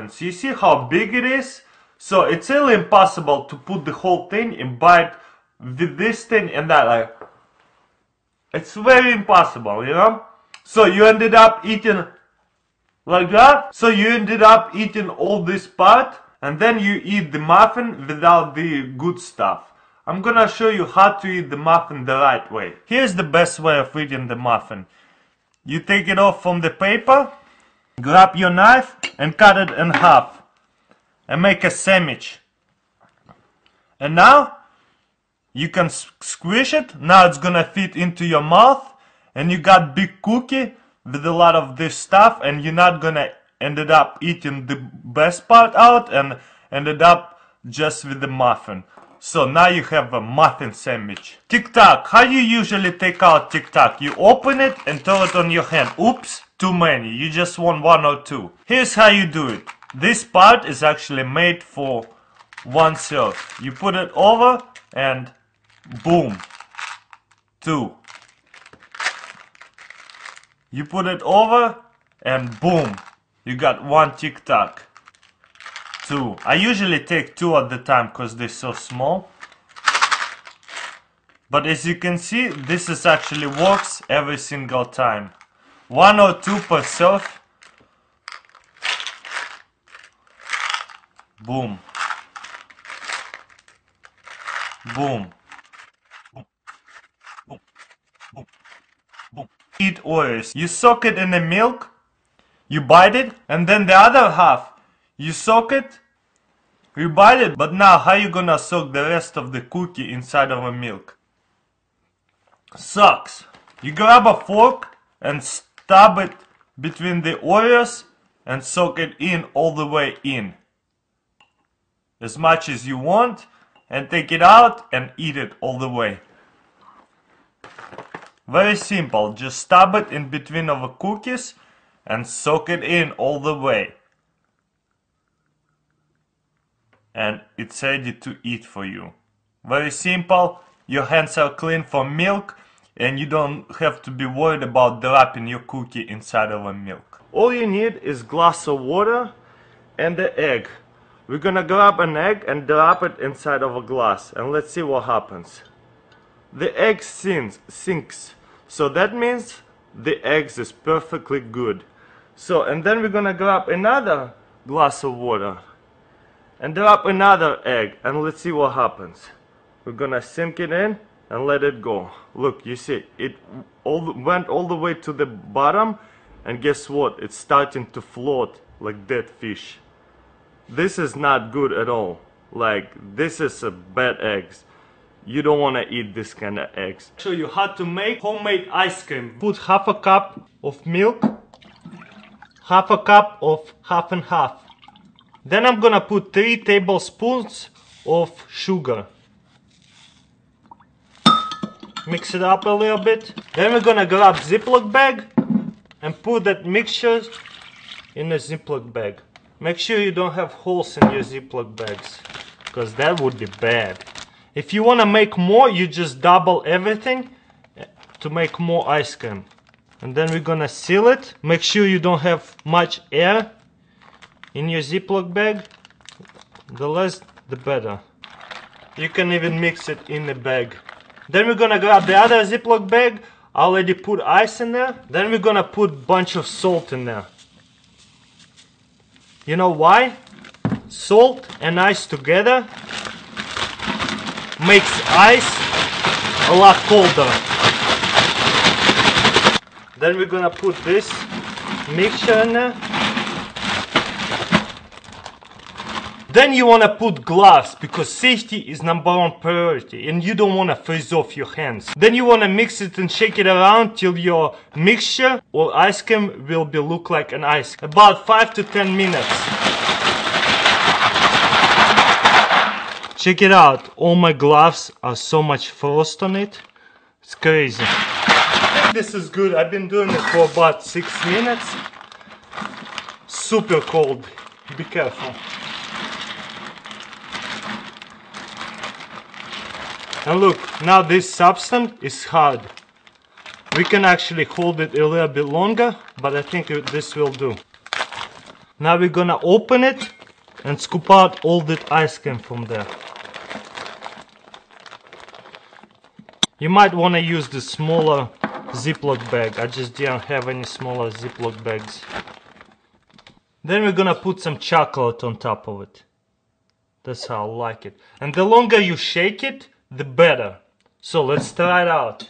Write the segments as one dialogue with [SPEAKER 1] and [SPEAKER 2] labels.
[SPEAKER 1] muffins. You see how big it is? So it's really impossible to put the whole thing and bite with this thing and that. Like, it's very impossible, you know? So you ended up eating like that. So you ended up eating all this part, and then you eat the muffin without the good stuff. I'm gonna show you how to eat the muffin the right way. Here's the best way of eating the muffin. You take it off from the paper, grab your knife and cut it in half and make a sandwich. And now you can squish it. Now it's gonna fit into your mouth, and you got big cookie with a lot of this stuff, and you're not gonna ended up eating the best part out and ended up just with the muffin. So now you have a muffin sandwich. Tic Tac. How you usually take out Tic Tac? You open it and throw it on your hand. Oops, too many. You just want one or two. Here's how you do it. This part is actually made for one serve. You put it over and boom, two. You put it over and boom, you got one Tic Tac. Two. I usually take two at the time because they're so small. But as you can see, this is actually works every single time. One or two per serve. Boom. Boom. Boom. Boom. Boom. Boom. Eat Oreos. You soak it in the milk, you bite it, and then the other half, you soak it, you bite it. But now, how you gonna soak the rest of the cookie inside of a milk? Sucks. You grab a fork and stab it between the Oreos and soak it in all the way in. As much as you want, and take it out and eat it all the way. Very simple. Just stab it in between of the cookies and soak it in all the way. And it's ready to eat for you. Very simple. Your hands are clean from milk, and you don't have to be worried about dropping your cookie inside of a milk. All you need is glass of water and the egg. We're gonna grab an egg and drop it inside of a glass, and let's see what happens. The egg sinks, so that means the eggs is perfectly good. So, and then we're gonna grab another glass of water and drop another egg, and let's see what happens. We're gonna sink it in and let it go. Look, you see, it went all the way to the bottom, and guess what? It's starting to float like dead fish. This is not good at all. Like, this is a bad eggs. You don't want to eat this kind of eggs. Show you how to make homemade ice cream. Put half a cup of milk, half a cup of half and half. Then I'm gonna put 3 tablespoons of sugar. Mix it up a little bit. Then we're gonna grab Ziploc bag and put that mixture in a Ziploc bag. Make sure you don't have holes in your Ziploc bags, because that would be bad. If you want to make more, you just double everything to make more ice cream. And then we're gonna seal it. Make sure you don't have much air in your Ziploc bag. The less, the better. You can even mix it in the bag. Then we're gonna grab the other Ziploc bag. I already put ice in there. Then we're gonna put a bunch of salt in there. You know why? Salt and ice together makes ice a lot colder. Then we're gonna put this mixture in there. Then you wanna put gloves, because safety is #1 priority and you don't wanna freeze off your hands. Then you wanna mix it and shake it around till your mixture or ice cream will look like an ice. About 5 to 10 minutes. Check it out, all my gloves are so much frost on it. It's crazy. I think this is good. I've been doing it for about 6 minutes. Super cold. Be careful. And look, now this substance is hard. We can actually hold it a little bit longer, but I think this will do. Now we're gonna open it and scoop out all that ice cream from there. You might want to use the smaller Ziploc bag. I just didn't have any smaller Ziploc bags. Then we're gonna put some chocolate on top of it. That's how I like it. And the longer you shake it, the better. So let's try it out.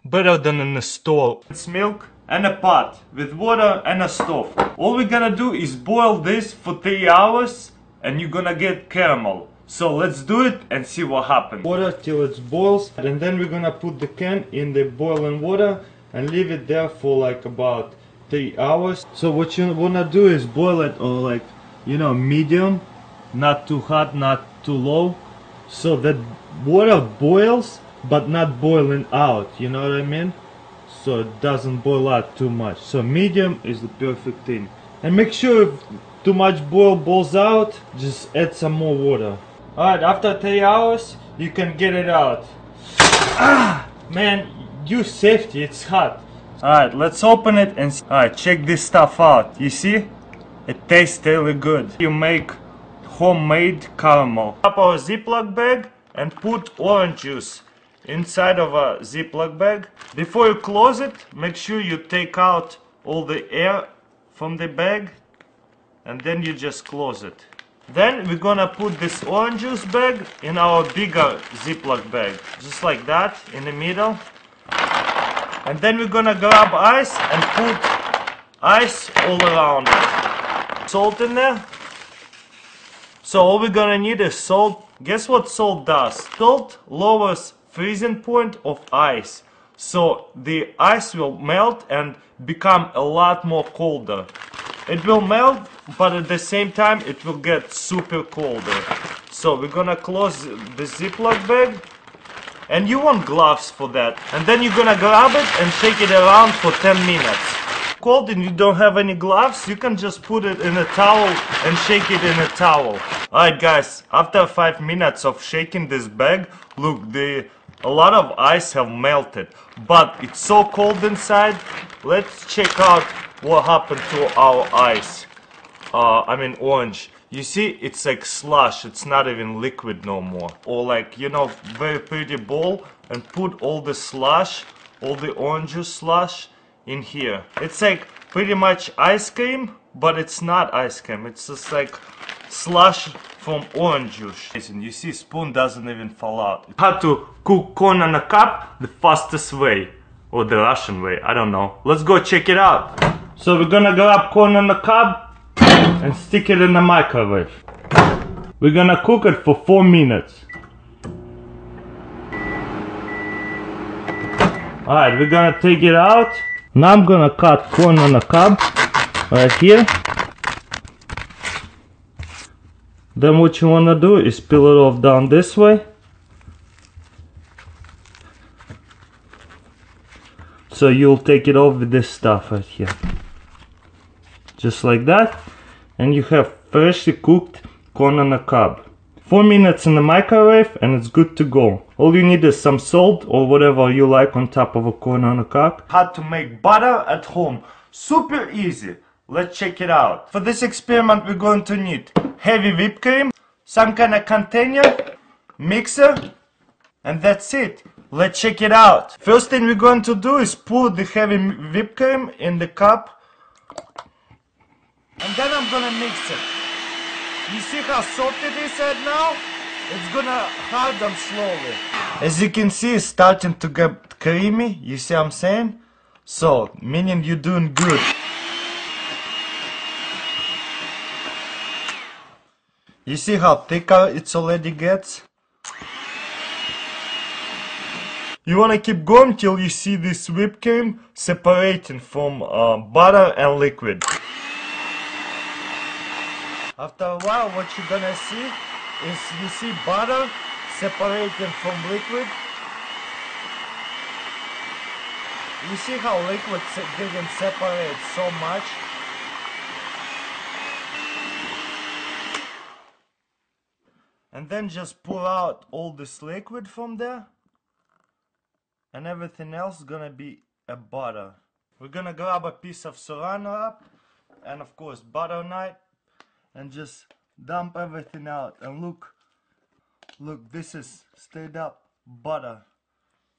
[SPEAKER 1] Better than in the store. It's milk and a pot with water and a stove. All we're gonna do is boil this for 3 hours and you're gonna get caramel. So let's do it and see what happens. Water till it boils, and then we're gonna put the can in the boiling water and leave it there for like about 3 hours. So what you wanna do is boil it on like, you know, medium, not too hot, not too low, so that water boils but not boiling out, you know what I mean? So it doesn't boil out too much. So medium is the perfect thing. And make sure if too much boils out, just add some more water. Alright, after 3 hours, you can get it out. Ah, man, use safety, it's hot. Alright, let's open it and see. Alright, check this stuff out. You see? It tastes really good. You make homemade caramel. Up our Ziploc bag and put orange juice inside of a Ziploc bag. Before you close it, make sure you take out all the air from the bag and then you just close it. Then we're gonna put this orange juice bag in our bigger Ziploc bag, just like that, in the middle. And then we're gonna grab ice and put ice all around it. Salt in there. So all we're gonna need is salt. Guess what salt does? Salt lowers freezing point of ice. So the ice will melt and become a lot more colder. It will melt, but at the same time it will get super colder. So we're gonna close the Ziploc bag. And you want gloves for that. And then you're gonna grab it and shake it around for 10 minutes. Cold and you don't have any gloves, you can just put it in a towel and shake it in a towel. Alright guys, after 5 minutes of shaking this bag, look, a lot of ice have melted. But it's so cold inside. Let's check out what happened to our ice. Orange. You see, it's like slush, it's not even liquid no more. Or like, you know, very pretty bowl and put all the slush, all the orange juice slush in here. It's like pretty much ice cream, but it's not ice cream. It's just like slush from orange juice. And you see, spoon doesn't even fall out. How to cook corn on a cob the fastest way. Or the Russian way, I don't know. Let's go check it out. So we're gonna grab corn on the cob and stick it in the microwave. We're gonna cook it for 4 minutes. Alright, we're gonna take it out. Now I'm gonna cut corn on the cob right here. Then what you wanna do is peel it off down this way. So you'll take it off with this stuff right here. Just like that. And you have freshly cooked corn on the cob. 4 minutes in the microwave and it's good to go. All you need is some salt or whatever you like on top of a corn on the cob. How to make butter at home. Super easy. Let's check it out. For this experiment we're going to need heavy whipped cream, some kind of container, mixer, and that's it. Let's check it out. First thing we're going to do is pour the heavy whipped cream in the cup. And then I'm gonna mix it. You see how soft it is right now? It's gonna harden slowly. As you can see, it's starting to get creamy. You see what I'm saying? So, meaning you're doing good. You see how thicker it already gets? You wanna keep going till you see this whipped cream separating from butter and liquid. After a while, what you're gonna see is you see butter separating from liquid. You see how liquid didn't separate so much? And then just pour out all this liquid from there. And everything else is gonna be
[SPEAKER 2] a butter. We're gonna grab a piece of saran wrap and of course butter knife and just dump everything out. And look, this is straight up butter.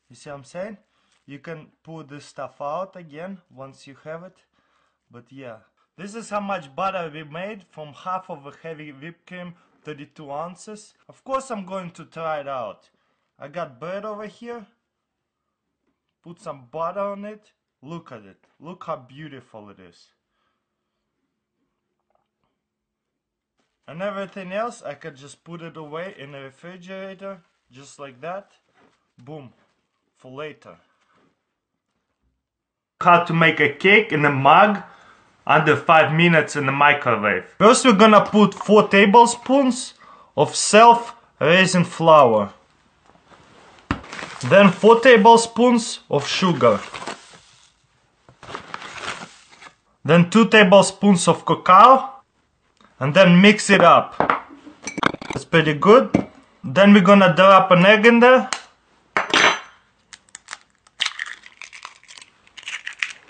[SPEAKER 2] You see what I'm saying? You can pull this stuff out again once you have it. But yeah, this is how much butter we made from half of a heavy whipped cream, 32 ounces. Of course I'm going to try it out. I got bread over here. Put some butter on it. Look at it. Look how beautiful it is. And everything else I could just put it away in the refrigerator. Just like that. Boom. For later.
[SPEAKER 1] How to make a cake in a mug under 5 minutes in the microwave.
[SPEAKER 2] First we're gonna put 4 tablespoons of self-raising flour. Then 4 tablespoons of sugar. Then 2 tablespoons of cacao. And then mix it up. That's pretty good. Then we're gonna drop an egg in there.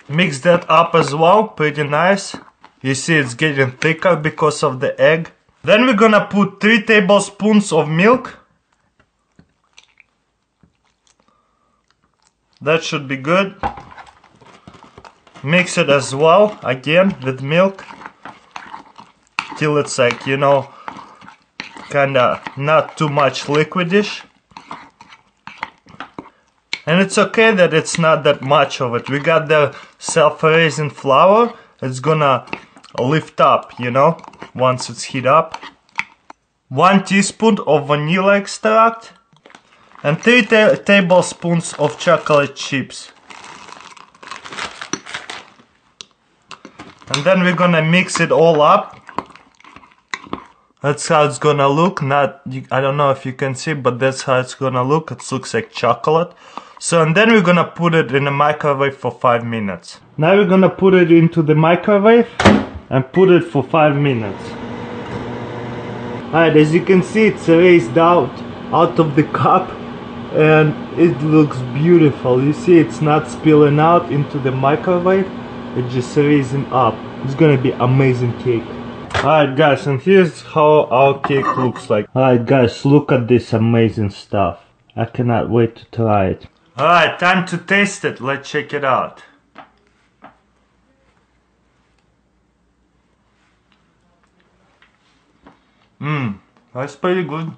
[SPEAKER 2] Mix that up as well, pretty nice. You see it's getting thicker because of the egg. Then we're gonna put 3 tablespoons of milk. That should be good. Mix it as well, again, with milk. Till it's like, you know, kinda not too much liquidish. And it's okay that it's not that much of it. We got the self-raising flour. It's gonna lift up, you know, once it's heat up. 1 teaspoon of vanilla extract. And 3 tablespoons of chocolate chips. And then we're gonna mix it all up. That's how it's gonna look. I don't know if you can see, but that's how it's gonna look. It looks like chocolate. So, and then we're gonna put it in the microwave for 5 minutes. Now we're gonna put it into the microwave and put it for 5 minutes. Alright, as you can see, it's raised out of the cup and it looks beautiful. You see, it's not spilling out into the microwave. It's just raising up. It's gonna be amazing cake. Alright guys, and here's how our cake looks like. Alright guys, look at this amazing stuff. I cannot wait to try it. Alright, time to taste it. Let's check it out. That's pretty good.